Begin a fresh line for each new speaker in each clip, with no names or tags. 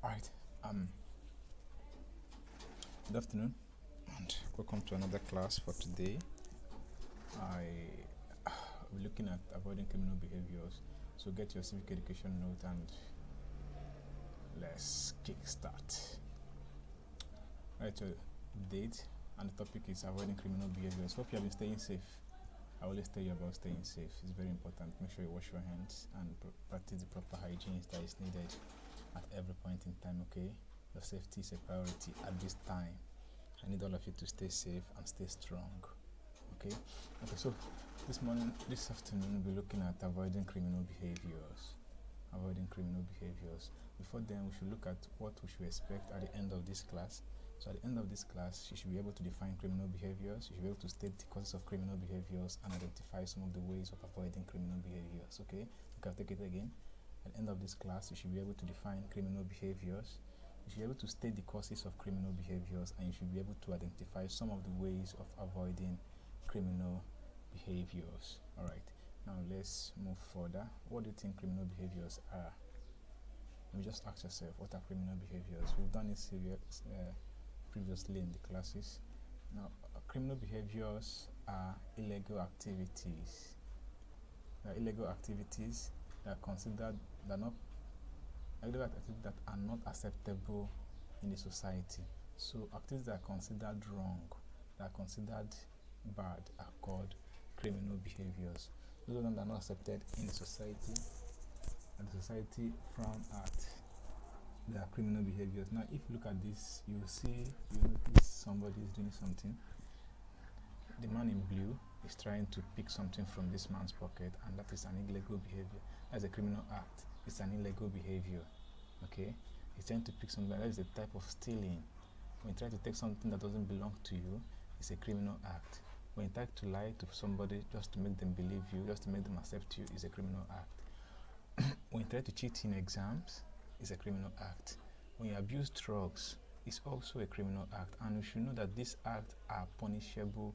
Alright, good afternoon and welcome to another class for today. I will be looking at avoiding criminal behaviors. So get your civic education note and let's kickstart. Right, your date and the topic is avoiding criminal behaviors. Hope you have been staying safe. I always tell you about staying safe. It's very important. Make sure you wash your hands and practice the proper hygiene that is needed at every point in time, okay? Your safety is a priority at this time. I need all of you to stay safe and stay strong, okay? So this afternoon, we'll be looking at avoiding criminal behaviors. Before then, we should look at what we should expect at the end of this class. So at the end of this class, you should be able to define criminal behaviors, you should be able to state the causes of criminal behaviors and identify some of the ways of avoiding criminal behaviors, okay? I'll take it again. At the end of this class, you should be able to define criminal behaviors, you should be able to state the causes of criminal behaviors, and you should be able to identify some of the ways of avoiding criminal behaviors. Alright, now let's move further. What do you think criminal behaviors are? Let me just ask yourself, what are criminal behaviors? We've done it previously in the classes. Now, criminal behaviors are illegal activities. Illegal activities that are considered that are not acceptable in the society. So activities that are considered wrong, that are considered bad, are called criminal behaviors. Those of them that are not accepted in the society, and the society frown at, they are criminal behaviors. Now, if you look at this, you notice somebody is doing something. The man in blue is trying to pick something from this man's pocket, and that is an illegal behavior. That's a criminal act. It's an illegal behavior. Okay? He's trying to pick something. That is a type of stealing. When you try to take something that doesn't belong to you, it's a criminal act. When you try to lie to somebody just to make them believe you, just to make them accept you, it's a criminal act. When you try to cheat in exams, it's a criminal act. When you abuse drugs, it's also a criminal act. And we should know that these acts are punishable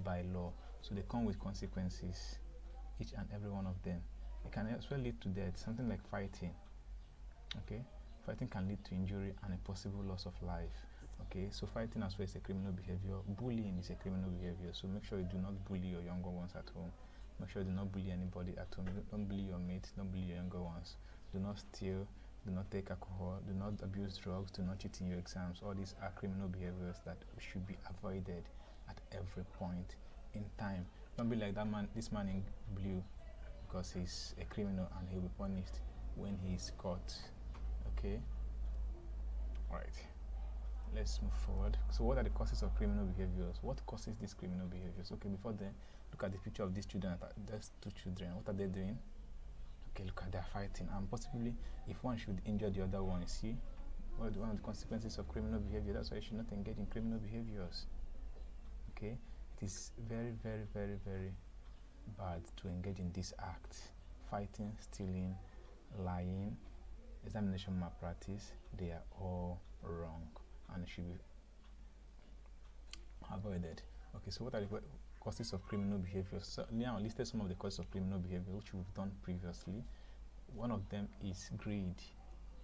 by law. So they come with consequences, each and every one of them. It can as well lead to death, something like fighting. Okay? Fighting can lead to injury and a possible loss of life. Okay? So fighting as well is a criminal behavior. Bullying is a criminal behavior. So make sure you do not bully your younger ones at home. Make sure you do not bully anybody at home. Don't bully your mates, don't bully your younger ones. Do not steal, do not take alcohol, do not abuse drugs, do not cheat in your exams. All these are criminal behaviors that should be avoided at every point in time. Don't be like this man in blue, because he's a criminal and he'll be punished when he's caught. Okay? Alright. Let's move forward. So what are the causes of criminal behaviors? What causes these criminal behaviors? Okay, before then, look at the picture of these children. There's two children. What are they doing? Okay, look at they're fighting, and possibly if one should injure the other one, see? One of the consequences of criminal behavior. That's why you should not engage in criminal behaviors. Okay? It is very, very, very, very bad to engage in this act. Fighting, stealing, lying, examination malpractice, they are all wrong and should be avoided. Okay, so what are the causes of criminal behavior? So now I listed some of the causes of criminal behavior which we've done previously. One of them is greed.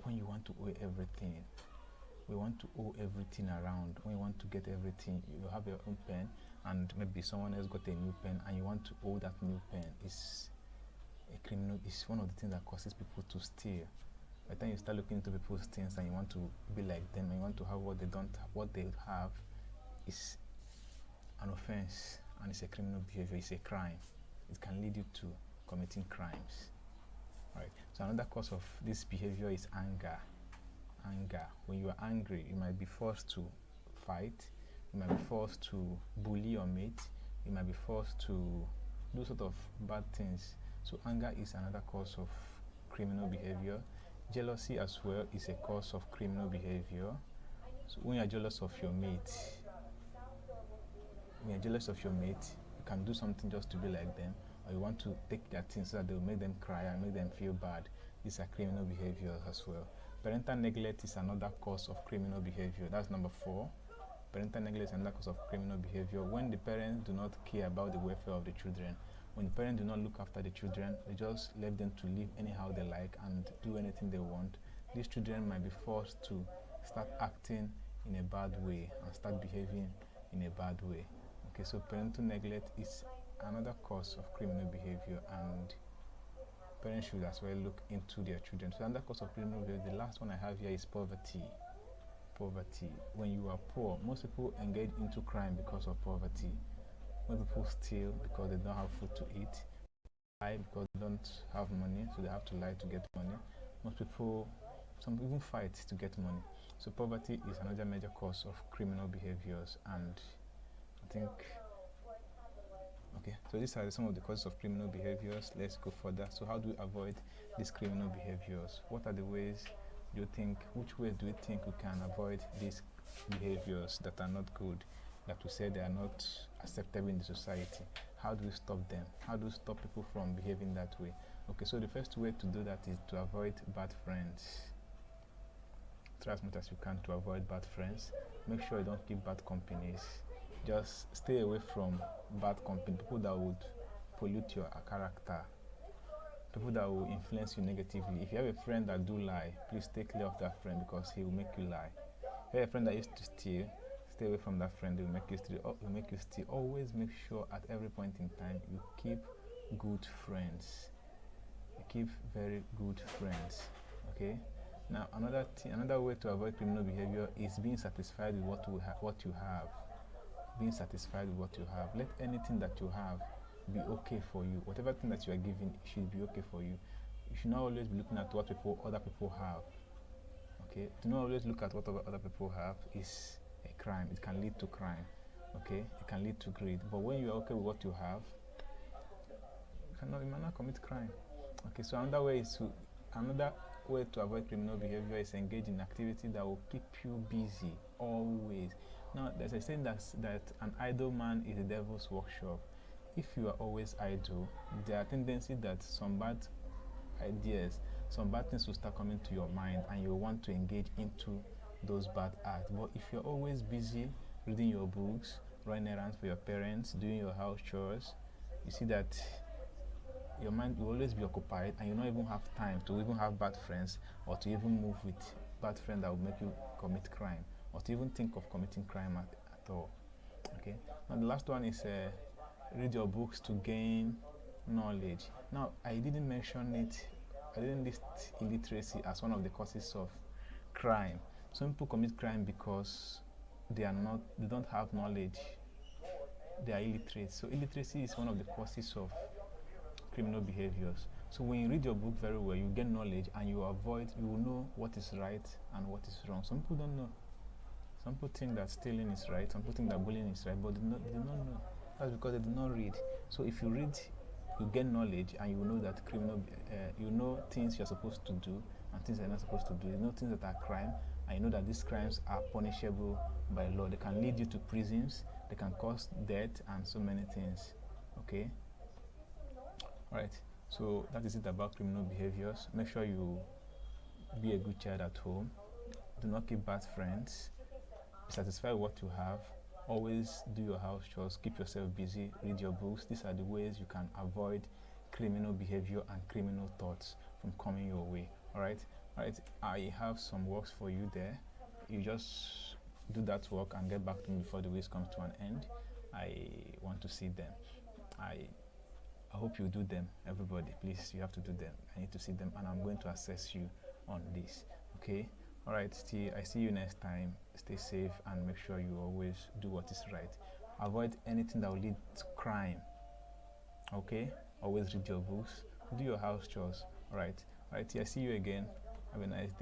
When you want to owe everything, we want to owe everything around. When you want to get everything, you have your own pen and maybe someone else got a new pen and you want to owe that new pen. It's a criminal. It's one of the things that causes people to steal. By the time you start looking into people's things and you want to be like them and you want to have what they don't have, what they have is an offense and it's a criminal behavior. It's a crime. It can lead you to committing crimes. Right. So another cause of this behavior is anger. When you are angry, you might be forced to fight, you might be forced to bully your mate, you might be forced to do sort of bad things. So anger is another cause of criminal behavior. Jealousy as well is a cause of criminal behavior. So when you are jealous of your mate, you can do something just to be like them, or you want to take their things so that they will make them cry and make them feel bad. These are criminal behaviors as well. Parental neglect is another cause of criminal behavior. That's number 4. Parental neglect is another cause of criminal behavior. When the parents do not care about the welfare of the children, when the parents do not look after the children, they just leave them to live anyhow they like and do anything they want, these children might be forced to start acting in a bad way and start behaving in a bad way. Okay, so parental neglect is another cause of criminal behavior, and parents should as well look into their children. So another cause of criminal behavior, the last one I have here, is poverty. Poverty. When you are poor, most people engage into crime because of poverty. Most people steal because they don't have food to eat, lie because they don't have money, so they have to lie to get money. Most people, some even fight to get money. So poverty is another major cause of criminal behaviors, and I think, okay, so these are some of the causes of criminal behaviors. Let's go further. So how do we avoid these criminal behaviors? What are the ways do you think, which ways do you think we can avoid these behaviors that are not good, that we say they are not acceptable in the society? How do we stop them? How do we stop people from behaving that way? Okay, so the first way to do that is to avoid bad friends. Try as much as you can to avoid bad friends. Make sure you don't keep bad companies. Just stay away from bad company, people that would pollute your character, people that will influence you negatively. If you have a friend that do lie, please stay clear of that friend, because he will make you lie. If you have a friend that used to steal, stay away from that friend. They will make you steal. Will make you steal. Always make sure at every point in time you keep good friends. You keep very good friends. Okay. Now another way to avoid criminal behavior is being satisfied with what you have. Being satisfied with what you have. Let anything that you have be okay for you. Whatever thing that you are given should be okay for you. You should not always be looking at what other people have. Okay, do not always look at what other people have. Is a crime. It can lead to crime. Okay, it can lead to greed. But when you are okay with what you have, you might not commit crime. Okay, so another way to avoid criminal behavior is engage in activity that will keep you busy always. Now, there's a saying that an idle man is the devil's workshop. If you are always idle, there are tendencies that some bad ideas, some bad things will start coming to your mind, and you want to engage into those bad acts. But if you're always busy reading your books, running errands for your parents, doing your house chores, you see that your mind will always be occupied, and you don't even have time to even have bad friends, or to even move with bad friends that will make you commit crime, or to even think of committing crime at all. Okay. Now the last one is read your books to gain knowledge. Now I didn't mention it. I didn't list illiteracy as one of the causes of crime. Some people commit crime because they don't have knowledge. They are illiterate. So illiteracy is one of the causes of criminal behaviors. So when you read your book very well, you gain knowledge, and you will know what is right and what is wrong. Some people don't know. Some people think that stealing is right, some people think that bullying is right, but they do not know. That's because they do not read. So if you read, you gain knowledge, and you know that you know things you're supposed to do and things you're not supposed to do. You know things that are crime, and you know that these crimes are punishable by law. They can lead you to prisons, they can cause death, and so many things. Okay. Alright, so that is it about criminal behaviors. Make sure you be a good child at home. Do not keep bad friends. Be satisfied with what you have. Always do your house chores. Keep yourself busy. Read your books. These are the ways you can avoid criminal behavior and criminal thoughts from coming your way. Alright, I have some works for you there. You just do that work and get back to me before the week comes to an end. I want to see them. I hope you do them, everybody. Please, you have to do them. I need to see them, and I'm going to assess you on this. Okay? Alright, I see you next time. Stay safe, and make sure you always do what is right. Avoid anything that will lead to crime. Okay? Always read your books. Do your house chores. Alright, I see you again. Have a nice day.